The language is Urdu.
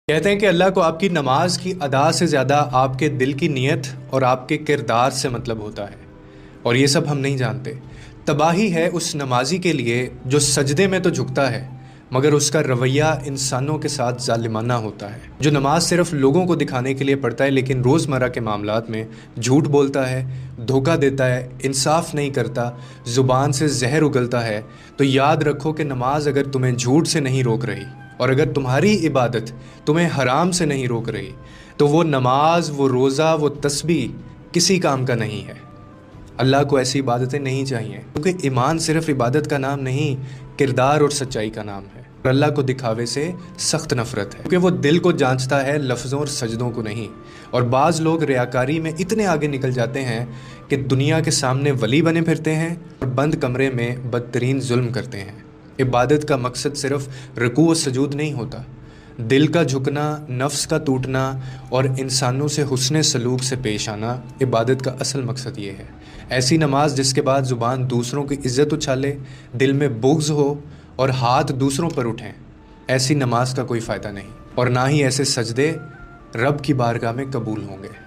کہتے ہیں کہ اللہ کو آپ کی نماز کی ادا سے زیادہ آپ کے دل کی نیت اور آپ کے کردار سے مطلب ہوتا ہے، اور یہ سب ہم نہیں جانتے۔ تباہی ہے اس نمازی کے لیے جو سجدے میں تو جھکتا ہے مگر اس کا رویہ انسانوں کے ساتھ ظالمانہ ہوتا ہے، جو نماز صرف لوگوں کو دکھانے کے لیے پڑھتا ہے لیکن روزمرہ کے معاملات میں جھوٹ بولتا ہے، دھوکہ دیتا ہے، انصاف نہیں کرتا، زبان سے زہر اگلتا ہے۔ تو یاد رکھو کہ نماز اگر تمہیں جھوٹ سے نہیں روک رہی اور اگر تمہاری عبادت تمہیں حرام سے نہیں روک رہی تو وہ نماز، وہ روزہ، وہ تسبیح کسی کام کا نہیں ہے۔ اللہ کو ایسی عبادتیں نہیں چاہیے، کیونکہ ایمان صرف عبادت کا نام نہیں، کردار اور سچائی کا نام ہے۔ اور اللہ کو دکھاوے سے سخت نفرت ہے، کیونکہ وہ دل کو جانچتا ہے، لفظوں اور سجدوں کو نہیں۔ اور بعض لوگ ریاکاری میں اتنے آگے نکل جاتے ہیں کہ دنیا کے سامنے ولی بنے پھرتے ہیں اور بند کمرے میں بدترین ظلم کرتے ہیں۔ عبادت کا مقصد صرف رکوع و سجود نہیں ہوتا، دل کا جھکنا، نفس کا ٹوٹنا اور انسانوں سے حسن سلوک سے پیش آنا عبادت کا اصل مقصد یہ ہے۔ ایسی نماز جس کے بعد زبان دوسروں کی عزت اچھالے، دل میں بغض ہو اور ہاتھ دوسروں پر اٹھیں، ایسی نماز کا کوئی فائدہ نہیں، اور نہ ہی ایسے سجدے رب کی بارگاہ میں قبول ہوں گے۔